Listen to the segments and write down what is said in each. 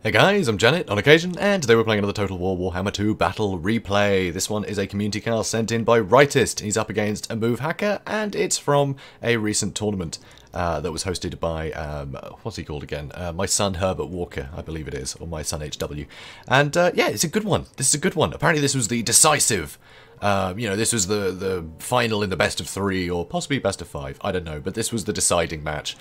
Hey guys, I'm JanetOnOccasion, and today we're playing another Total War Warhammer II Battle Replay. This one is a community cast sent in by Rightist. He's up against a move hacker, and it's from a recent tournament that was hosted by, what's he called again? My son Herbert Walker, I believe it is, or my son HW. And yeah, it's a good one. This is a good one. Apparently this was the decisive. This was the final in the best of 3, or possibly best of 5, I don't know, but this was the deciding match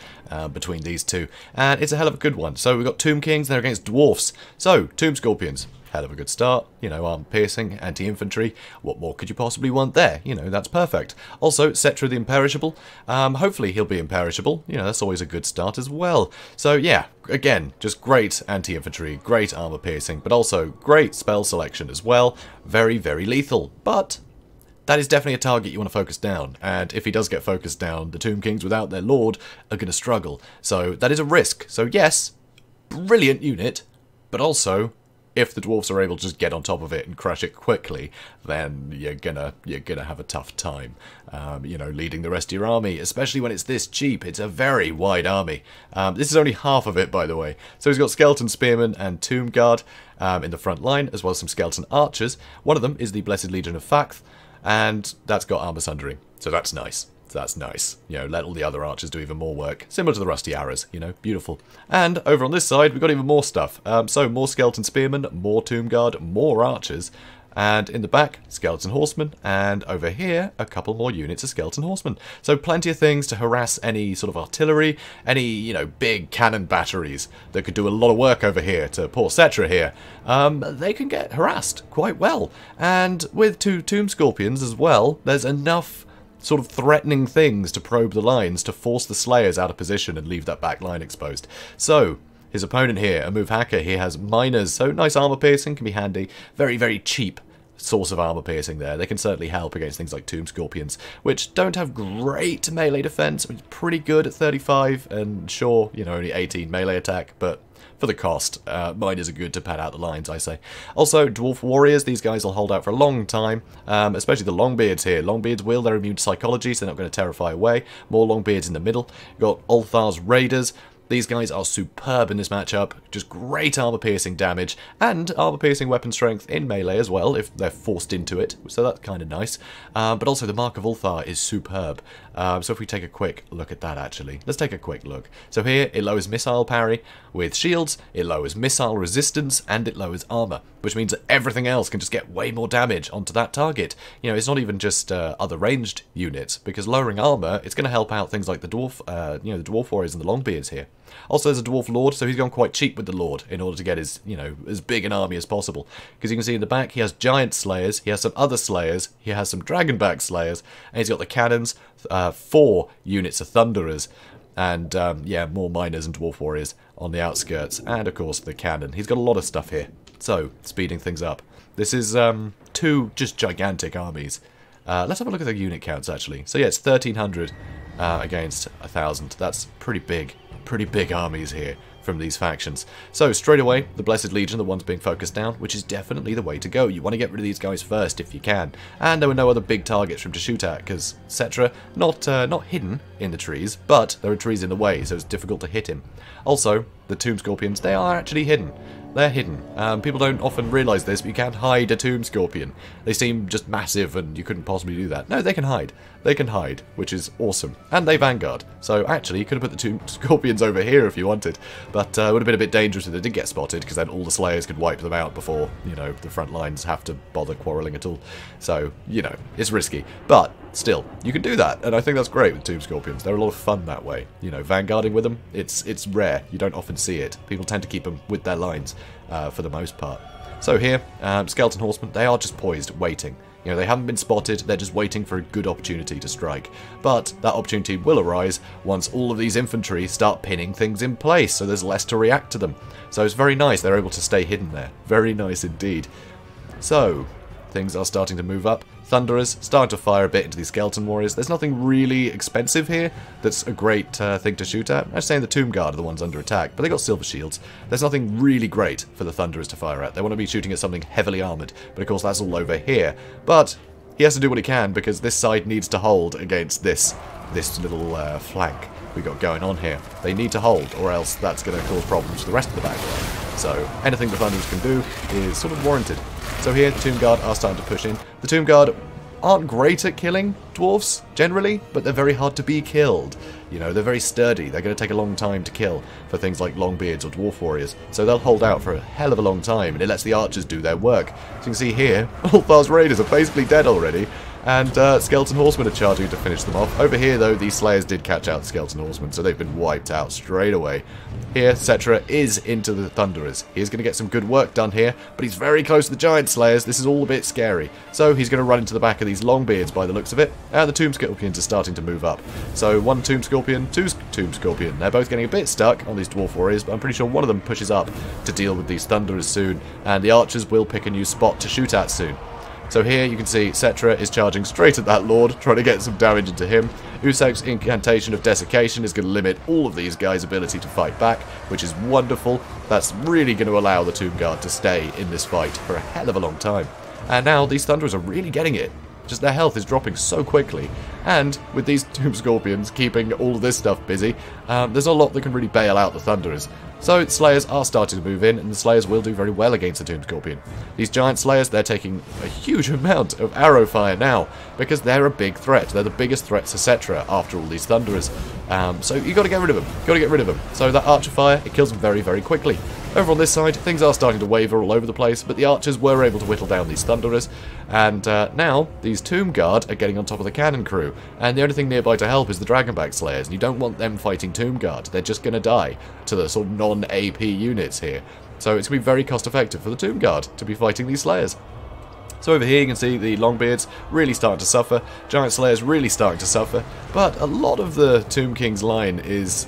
between these two, and it's a hell of a good one. So we've got Tomb Kings, they're against Dwarfs. So, Tomb Scorpions, hell of a good start, you know, armor piercing, anti-infantry, what more could you possibly want there? You know, that's perfect. Also, Cetra the Imperishable, hopefully he'll be imperishable, you know, that's always a good start as well. So yeah, again, just great anti-infantry, great armor piercing, but also great spell selection as well, very, very lethal, but that is definitely a target you want to focus down, and if he does get focused down, the Tomb Kings without their lord are going to struggle, so that is a risk. So yes, brilliant unit, but also, if the dwarfs are able to just get on top of it and crush it quickly, then you're gonna have a tough time, you know, leading the rest of your army, especially when it's this cheap. It's a very wide army. This is only half of it, by the way. So he's got Skeleton Spearmen and Tomb Guard in the front line, as well as some Skeleton Archers. One of them is the Blessed Legion of Fakth, and that's got armor sundering, so that's nice. That's nice. You know, let all the other archers do even more work. Similar to the Rusty Arrows, you know, beautiful. And over on this side, we've got even more stuff. So, more Skeleton Spearmen, more Tomb Guard, more archers. And in the back, Skeleton Horsemen. And over here, a couple more units of Skeleton Horsemen. So, plenty of things to harass any sort of artillery, any, you know, big cannon batteries that could do a lot of work over here to poor Cetra here. They can get harassed quite well. And with 2 Tomb Scorpions as well, there's enough sort of threatening things to probe the lines to force the Slayers out of position and leave that back line exposed. So, his opponent here, a move hacker, he has miners, so nice armor piercing can be handy. Very, very cheap source of armor piercing there. They can certainly help against things like Tomb Scorpions, which don't have great melee defense. It's pretty good at 35, and sure, you know, only 18 melee attack, but for the cost, miners are good to pad out the lines, I say. Also, Dwarf Warriors, these guys will hold out for a long time, especially the Longbeards here. Longbeards will, they're immune to psychology, so they're not going to terrify away. More Longbeards in the middle. You've got Ulthar's Raiders. These guys are superb in this matchup, just great armor-piercing damage, and armor-piercing weapon strength in melee as well, if they're forced into it, so that's kind of nice. But also the Mark of Ulthar is superb, so if we take a quick look at that actually. Let's take a quick look. So here, it lowers missile parry with shields, it lowers missile resistance, and it lowers armor, which means that everything else can just get way more damage onto that target. You know, it's not even just other ranged units, because lowering armor, it's going to help out things like the Dwarf, the Dwarf Warriors and the Longbeards here. Also, there's a Dwarf Lord, so he's gone quite cheap with the Lord in order to get his, you know, as big an army as possible. Because you can see in the back, he has Giant Slayers, he has some other Slayers, he has some Dragonback Slayers, and he's got the cannons, 4 units of Thunderers, and, yeah, more Miners and Dwarf Warriors on the outskirts, and, of course, the cannon. He's got a lot of stuff here. So, speeding things up. This is 2 just gigantic armies. Let's have a look at the unit counts, actually. So, yeah, it's 1,300 against 1,000. That's pretty big armies here from these factions. So straight away, the Blessed Legion, the ones being focused down, which is definitely the way to go. You want to get rid of these guys first if you can. And there were no other big targets for him to shoot at, because Cetra, not hidden in the trees, but there are trees in the way, so it's difficult to hit him. Also, the Tomb Scorpions, they are actually hidden. They're hidden. People don't often realise this, but you can't hide a Tomb Scorpion. They seem just massive and you couldn't possibly do that. No, they can hide. They can hide, which is awesome. And they vanguard. So actually, you could have put the Tomb Scorpions over here if you wanted. But it would have been a bit dangerous if they did get spotted, because then all the Slayers could wipe them out before, you know, the front lines have to bother quarrelling at all. So, you know, it's risky. But still, you can do that, and I think that's great with Tomb Scorpions. They're a lot of fun that way. You know, vanguarding with them, it's rare. You don't often see it. People tend to keep them with their lines for the most part. So here, Skeleton Horsemen, they are just poised, waiting. You know, they haven't been spotted, they're just waiting for a good opportunity to strike. But that opportunity will arise once all of these infantry start pinning things in place, so there's less to react to them. So it's very nice they're able to stay hidden there. Very nice indeed. So, things are starting to move up. Thunderers starting to fire a bit into these Skeleton Warriors. There's nothing really expensive here that's a great thing to shoot at. I'm saying the Tomb Guard are the ones under attack, but they got silver shields. There's nothing really great for the Thunderers to fire at. They want to be shooting at something heavily armoured, but of course that's all over here. But he has to do what he can, because this side needs to hold against this little flank we got going on here. They need to hold, or else that's going to cause problems for the rest of the back line. So anything the Thunderers can do is sort of warranted. So here, the Tomb Guard are starting to push in. The Tomb Guard aren't great at killing dwarfs, generally, but they're very hard to be killed. You know, they're very sturdy. They're going to take a long time to kill for things like Longbeards or Dwarf Warriors. So they'll hold out for a hell of a long time, and it lets the archers do their work. So you can see here, Ulthar's Raiders are basically dead already, and Skeleton Horsemen are charging to finish them off. Over here, though, these Slayers did catch out the Skeleton Horsemen, so they've been wiped out straight away. Here, Cetra is into the Thunderers. He's going to get some good work done here, but he's very close to the Giant Slayers. This is all a bit scary. So he's going to run into the back of these Longbeards by the looks of it, and the Tomb Scorpions are starting to move up. So one Tomb Scorpion, two Tomb Scorpion. They're both getting a bit stuck on these Dwarf Warriors, but I'm pretty sure one of them pushes up to deal with these Thunderers soon, and the archers will pick a new spot to shoot at soon. So here you can see Cetra is charging straight at that Lord, trying to get some damage into him. Usag's Incantation of Desiccation is going to limit all of these guys' ability to fight back, which is wonderful. That's really going to allow the Tomb Guard to stay in this fight for a hell of a long time. And now these Thunderers are really getting it. Just their health is dropping so quickly. And with these Tomb Scorpions keeping all of this stuff busy, there's a lot that can really bail out the Thunderers. So Slayers are starting to move in, and the Slayers will do very well against the Tomb Scorpion. These giant Slayers, they're taking a huge amount of arrow fire now, because they're a big threat. They're the biggest threat to Cetra after all these Thunderers. So you've got to get rid of them. Got to get rid of them. So that archer fire, it kills them very, very quickly. Over on this side, things are starting to waver all over the place, but the archers were able to whittle down these Thunderers, and now these Tomb Guard are getting on top of the cannon crew, and the only thing nearby to help is the Dragonback Slayers, and you don't want them fighting Tomb Guard. They're just going to die to the sort of non-AP units here. So it's going to be very cost-effective for the Tomb Guard to be fighting these Slayers. So over here you can see the Longbeards really starting to suffer, Giant Slayers really starting to suffer, but a lot of the Tomb King's line is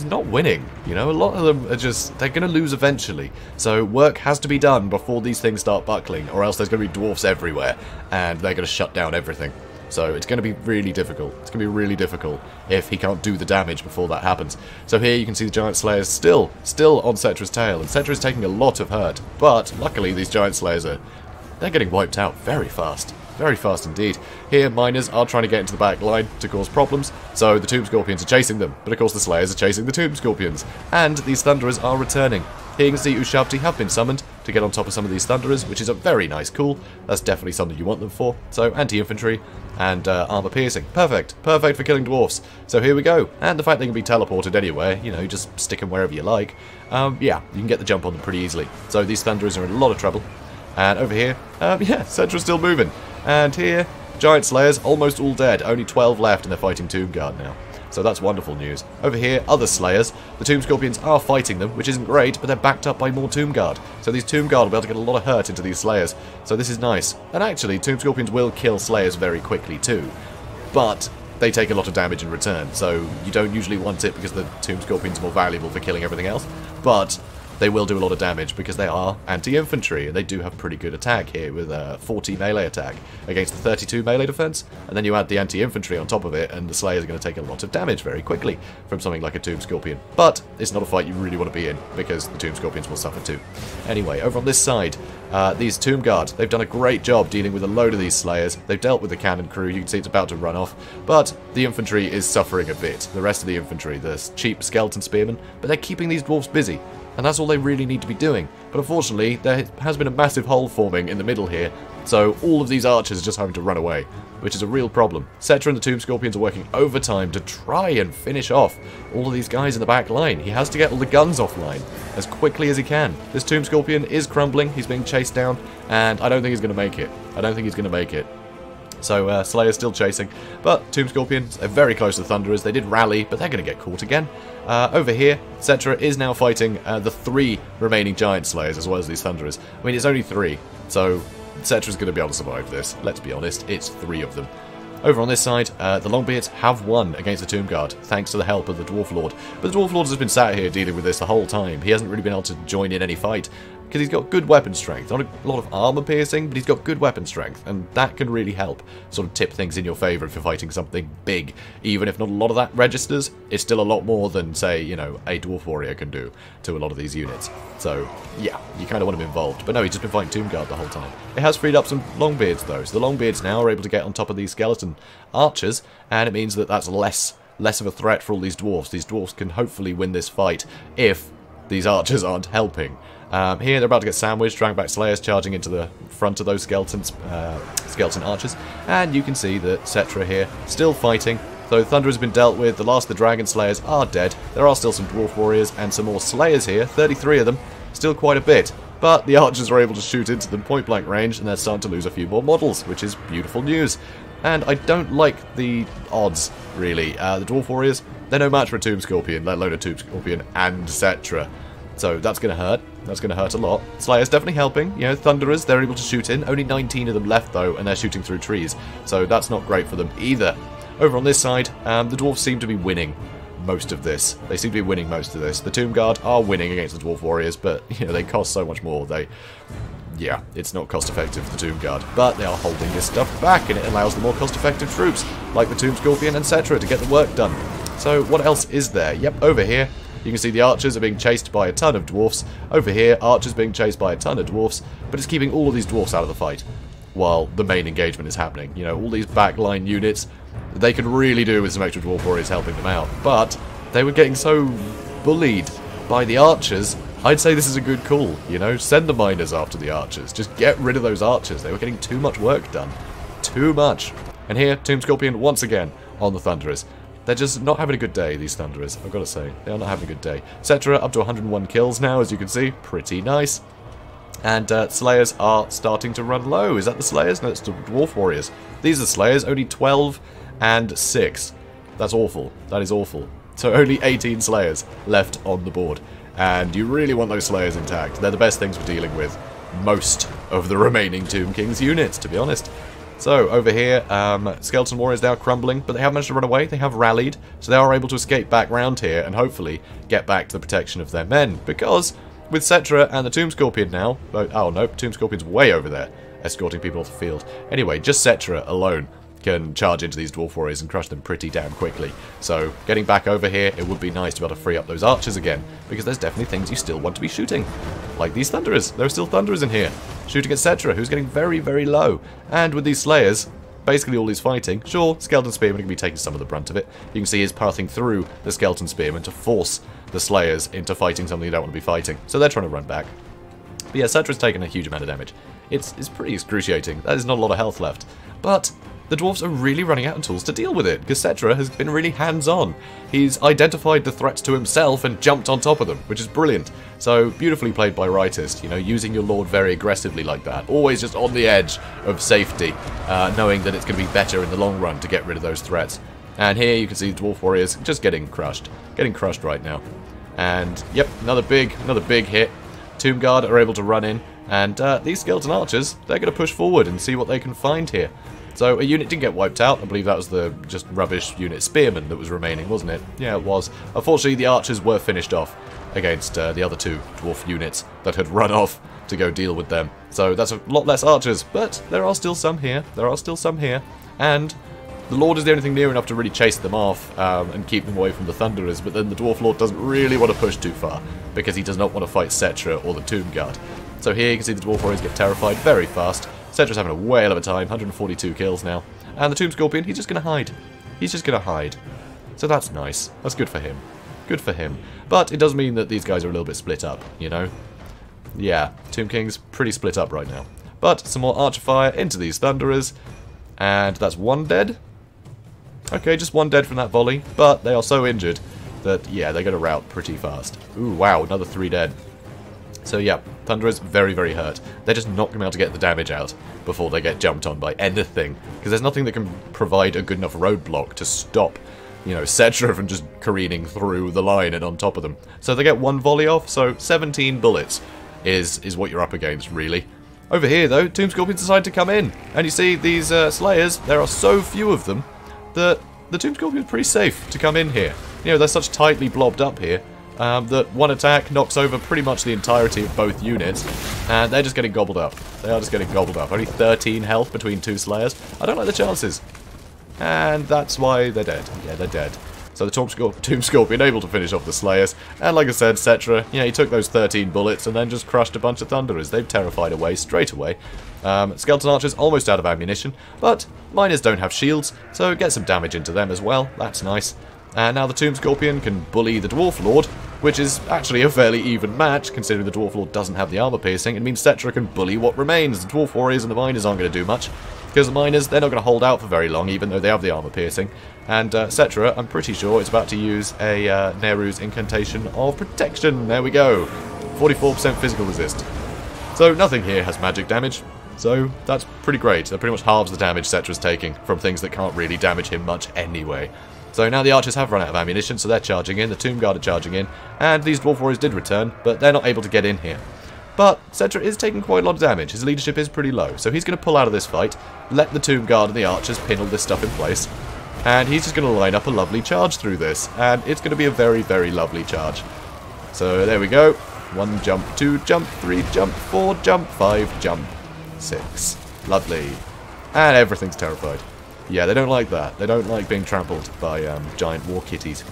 not winning, you know. A lot of them are just, they're going to lose eventually. So work has to be done before these things start buckling, or else there's going to be dwarfs everywhere, and they're going to shut down everything. So it's going to be really difficult. It's going to be really difficult if he can't do the damage before that happens. So here you can see the Giant Slayers still on Cetra's tail, and Cetra is taking a lot of hurt. But luckily these Giant Slayers they're getting wiped out very fast. Very fast indeed. Here, miners are trying to get into the back line to cause problems, so the Tomb Scorpions are chasing them, but of course the Slayers are chasing the Tomb Scorpions, and these Thunderers are returning. Here you can see Ushabti have been summoned to get on top of some of these Thunderers, which is a very nice call. That's definitely something you want them for. So, anti-infantry and armor piercing. Perfect. Perfect for killing dwarfs. So here we go. And the fact they can be teleported anywhere, you know, you just stick them wherever you like. Yeah, you can get the jump on them pretty easily. So these Thunderers are in a lot of trouble. And over here, yeah, Cetra's still moving. And here, Giant Slayers, almost all dead. Only 12 left, and they're fighting Tomb Guard now. So that's wonderful news. Over here, other Slayers. The Tomb Scorpions are fighting them, which isn't great, but they're backed up by more Tomb Guard. So these Tomb Guard will be able to get a lot of hurt into these Slayers. So this is nice. And actually, Tomb Scorpions will kill Slayers very quickly too. But they take a lot of damage in return, so you don't usually want it because the Tomb Scorpions are more valuable for killing everything else. But they will do a lot of damage because they are anti-infantry, and they do have pretty good attack here with a 40 melee attack against the 32 melee defense, and then you add the anti-infantry on top of it, and the Slayers are going to take a lot of damage very quickly from something like a Tomb Scorpion. But it's not a fight you really want to be in, because the Tomb Scorpions will suffer too. Anyway, over on this side, these Tomb Guard, they've done a great job dealing with a load of these Slayers. They've dealt with the cannon crew, you can see it's about to run off, but the infantry is suffering a bit. The rest of the infantry, the cheap skeleton spearmen, but they're keeping these dwarfs busy. And that's all they really need to be doing. But unfortunately, there has been a massive hole forming in the middle here, so all of these archers are just having to run away, which is a real problem. Cetra and the Tomb Scorpions are working overtime to try and finish off all of these guys in the back line. He has to get all the guns offline as quickly as he can. This Tomb Scorpion is crumbling, he's being chased down, and I don't think he's going to make it. I don't think he's going to make it. So Slayer's still chasing, but Tomb Scorpions are very close to the Thunderers. They did rally, but they're going to get caught again. Over here, Cetra is now fighting the 3 remaining Giant Slayers as well as these Thunderers. I mean, it's only 3, so Cetra's going to be able to survive this. Let's be honest, it's 3 of them. Over on this side, the Longbeards have won against the Tomb Guard, thanks to the help of the Dwarf Lord. But the Dwarf Lord has been sat here dealing with this the whole time. He hasn't really been able to join in any fight, because he's got good weapon strength. Not a lot of armor piercing, but he's got good weapon strength, and that can really help sort of tip things in your favor if you're fighting something big. Even if not a lot of that registers, it's still a lot more than, say, you know, a Dwarf Warrior can do to a lot of these units. So, yeah, you kind of want him involved. But no, he's just been fighting Tomb Guard the whole time. It has freed up some Longbeards, though, so the Longbeards now are able to get on top of these skeleton archers, and it means that that's less of a threat for all these dwarfs. These dwarfs can hopefully win this fight if these archers aren't helping. Here they're about to get sandwiched. Dragback Slayers charging into the front of those skeleton archers. And you can see that Cetra here still fighting. So Thunder has been dealt with, the last of the Dragon Slayers are dead. There are still some Dwarf Warriors and some more Slayers here, 33 of them, still quite a bit. But the archers are able to shoot into them point blank range and they're starting to lose a few more models, which is beautiful news. And I don't like the odds, really. The Dwarf Warriors, they're no match for a Tomb Scorpion, let alone a Tomb Scorpion and Cetra. So that's going to hurt. That's going to hurt a lot. Slayers definitely helping. You know, Thunderers, they're able to shoot in. Only 19 of them left, though, and they're shooting through trees. So that's not great for them either. Over on this side, the Dwarfs seem to be winning most of this. They seem to be winning most of this. The Tomb Guard are winning against the Dwarf Warriors, but, you know, they cost so much more. Yeah, it's not cost-effective for the Tomb Guard. But they are holding this stuff back, and it allows the more cost-effective troops, like the Tomb Scorpion and Cetra, to get the work done. So what else is there? Yep, over here, you can see the archers are being chased by a ton of dwarfs. Over here, archers being chased by a ton of dwarfs, but it's keeping all of these dwarfs out of the fight while the main engagement is happening. You know, all these backline units, they could really do with some extra dwarf warriors helping them out, but they were getting so bullied by the archers. I'd say this is a good call, you know, send the miners after the archers. Just get rid of those archers. They were getting too much work done. Too much. And here, Tomb Scorpion once again on the Thunderers. They're just not having a good day, these Thunderers, I've got to say. They are not having a good day. Cetra up to 101 kills now, as you can see. Pretty nice. And Slayers are starting to run low. Is that the Slayers? No, it's the Dwarf Warriors. These are Slayers, only 12 and 6. That's awful. That is awful. So only 18 Slayers left on the board. And you really want those Slayers intact. They're the best things for dealing with most of the remaining Tomb King's units, to be honest. So, over here, Skeleton Warriors now crumbling, but they have managed to run away. They have rallied, so they are able to escape back round here and hopefully get back to the protection of their men. Because with Cetra and the Tomb Scorpion now... Oh, no, Tomb Scorpion's way over there, escorting people off the field. Anyway, just Cetra alone can charge into these Dwarf Warriors and crush them pretty damn quickly. So, getting back over here, it would be nice to be able to free up those archers again, because there's definitely things you still want to be shooting. Like these Thunderers. There are still Thunderers in here. Shooting at Cetra, who's getting very, very low. And with these Slayers, basically all he's fighting, sure, Skeleton Spearman can be taking some of the brunt of it. You can see he's pathing through the Skeleton Spearman to force the Slayers into fighting something you don't want to be fighting. So they're trying to run back. But yeah, Cetra's taken a huge amount of damage. It's pretty excruciating. That is not a lot of health left. But the Dwarfs are really running out of tools to deal with it, because Cetra has been really hands-on. He's identified the threats to himself and jumped on top of them, which is brilliant. So, beautifully played by Rightist, you know, using your Lord very aggressively like that. Always just on the edge of safety, knowing that it's going to be better in the long run to get rid of those threats. And here you can see the Dwarf Warriors just getting crushed. Getting crushed right now. And, yep, another big hit. Tomb Guard are able to run in, and these Skeleton Archers, they're going to push forward and see what they can find here. So a unit didn't get wiped out. I believe that was the just rubbish unit Spearman that was remaining, wasn't it? Yeah, it was. Unfortunately, the archers were finished off against the other two dwarf units that had run off to go deal with them. So that's a lot less archers, but there are still some here. There are still some here. And the Lord is the only thing near enough to really chase them off and keep them away from the Thunderers, but then the Dwarf Lord doesn't really want to push too far because he does not want to fight Cetra or the Tomb Guard. So here you can see the Dwarf Warriors get terrified very fast. Cetra's having a whale of a time, 142 kills now. And the Tomb Scorpion, he's just going to hide. He's just going to hide. So that's nice. That's good for him. Good for him. But it does mean that these guys are a little bit split up, you know? Yeah, Tomb King's pretty split up right now. But some more archer fire into these Thunderers. And that's one dead. Okay, just one dead from that volley. But they are so injured that, yeah, they're going to rout pretty fast. Ooh, wow, another 3 dead. So yeah, Thunderers very, very hurt. They're just not going to be able to get the damage out before they get jumped on by anything. Because there's nothing that can provide a good enough roadblock to stop, you know, Cetra from just careening through the line and on top of them. So they get one volley off, so 17 bullets is what you're up against, really. Over here, though, Tomb Scorpions decide to come in. And you see these Slayers, there are so few of them that the Tomb Scorpion's pretty safe to come in here. You know, they're such tightly blobbed up here. That one attack knocks over pretty much the entirety of both units, and they're just getting gobbled up. They are just getting gobbled up. Only 13 health between 2 Slayers. I don't like the chances. And that's why they're dead. Yeah, they're dead. So the Tomb Scorpion able to finish off the Slayers. And like I said, Cetra, you know, he took those 13 bullets and then just crushed a bunch of Thunderers. They've terrified away straight away. Skeleton Archers almost out of ammunition, but miners don't have shields, so get some damage into them as well. That's nice. And now the Tomb Scorpion can bully the Dwarf Lord which is actually a fairly even match, considering the Dwarf Lord doesn't have the armor piercing. It means Cetra can bully what remains. The Dwarf Warriors and the Miners aren't going to do much, because the Miners, they're not going to hold out for very long, even though they have the armor piercing. And Cetra, I'm pretty sure, is about to use a Neru's Incantation of Protection. There we go. 44% physical resist. So nothing here has magic damage. So that's pretty great. That pretty much halves the damage Cetra's taking from things that can't really damage him much anyway. So now the archers have run out of ammunition, so they're charging in, the Tomb Guard are charging in, and these Dwarf Warriors did return, but they're not able to get in here. But Cetra is taking quite a lot of damage. His leadership is pretty low, so he's going to pull out of this fight, let the Tomb Guard and the archers pin all this stuff in place, and he's just going to line up a lovely charge through this, and it's going to be a very, very lovely charge. So there we go. 1 jump, 2 jump, 3 jump, 4 jump, 5 jump. 6. Lovely. And everything's terrified. Yeah, they don't like that. They don't like being trampled by giant war kitties.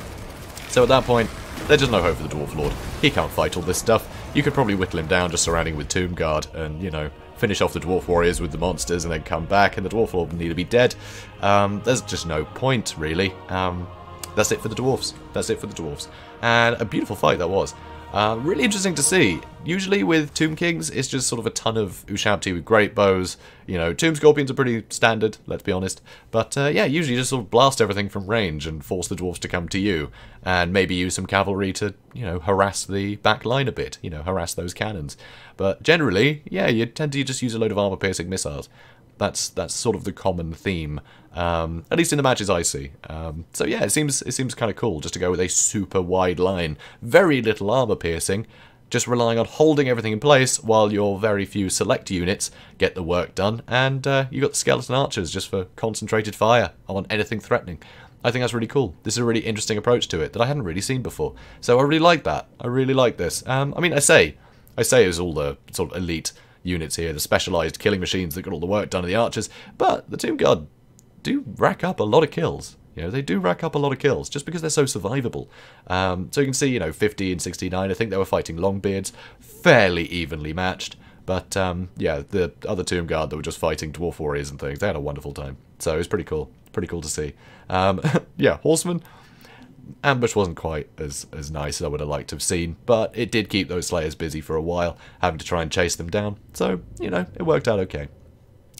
So at that point, there's just no hope for the Dwarf Lord. He can't fight all this stuff. You could probably whittle him down just surrounding with Tomb Guard and, you know, finish off the Dwarf Warriors with the monsters and then come back, and the Dwarf Lord would need to be dead. There's just no point, really. That's it for the Dwarfs. That's it for the Dwarfs. And a beautiful fight that was. Really interesting to see. Usually with Tomb Kings, it's just sort of a ton of Ushabti with great bows. You know, Tomb Scorpions are pretty standard, let's be honest. But yeah, usually just sort of blast everything from range and force the Dwarfs to come to you. And maybe use some cavalry to, you know, harass the back line a bit. You know, harass those cannons. But generally, yeah, you tend to just use a load of armor-piercing missiles. That's sort of the common theme, at least in the matches I see. So yeah, it seems kind of cool just to go with a super wide line, very little armor piercing, just relying on holding everything in place while your very few select units get the work done, and you got the skeleton archers just for concentrated fire on anything threatening. I think that's really cool. This is a really interesting approach to it that I hadn't really seen before. So I really like that. I really like this. I mean, I say it was all the sort of elite units here, the specialised killing machines that got all the work done to the archers, but the Tomb Guard do rack up a lot of kills. You know, they do rack up a lot of kills just because they're so survivable. So you can see, you know, 50 and 69, I think they were fighting Longbeards, fairly evenly matched, but yeah, the other Tomb Guard that were just fighting Dwarf Warriors and things, they had a wonderful time. So it was pretty cool to see. Yeah, Horsemen, Ambush wasn't quite as nice as I would have liked to have seen, but it did keep those Slayers busy for a while, having to try and chase them down. So, you know, it worked out okay.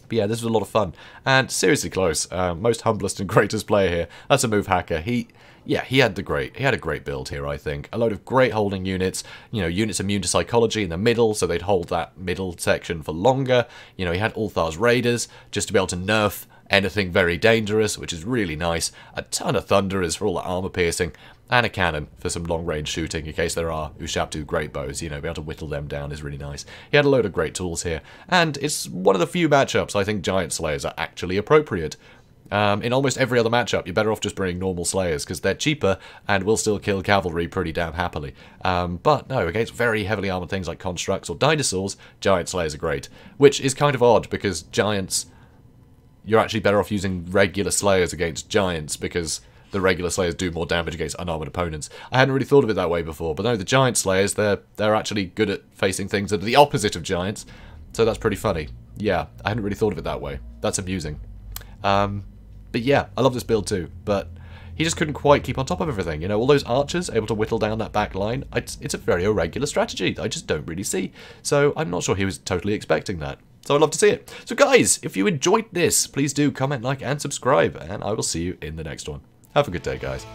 But yeah, this was a lot of fun, and seriously close. Most humblest and greatest player here. That's a move hacker. He had a great build here, I think. A load of great holding units, you know, units immune to psychology in the middle, so they'd hold that middle section for longer. You know, he had Ulthar's Raiders, just to be able to nerf anything very dangerous, which is really nice. A ton of Thunderers for all the armor piercing, and a cannon for some long-range shooting in case there are Ushabtu great bows. You know, be able to whittle them down is really nice. He had a load of great tools here, and it's one of the few matchups I think Giant Slayers are actually appropriate. In almost every other matchup, you're better off just bringing normal Slayers, because they're cheaper and will still kill cavalry pretty damn happily. But no, against very heavily armored things like Constructs or Dinosaurs, Giant Slayers are great. Which is kind of odd, because Giants, you're actually better off using regular Slayers against Giants, because the regular Slayers do more damage against unarmored opponents. I hadn't really thought of it that way before, but no, the Giant Slayers, they're actually good at facing things that are the opposite of Giants, so that's pretty funny. Yeah, I hadn't really thought of it that way. That's amusing. But yeah, I love this build too, but he just couldn't quite keep on top of everything. You know, all those archers able to whittle down that back line, it's a very irregular strategy that I just don't really see. So I'm not sure he was totally expecting that. So I'd love to see it. So guys, if you enjoyed this, please do comment, like, and subscribe, and I will see you in the next one. Have a good day, guys.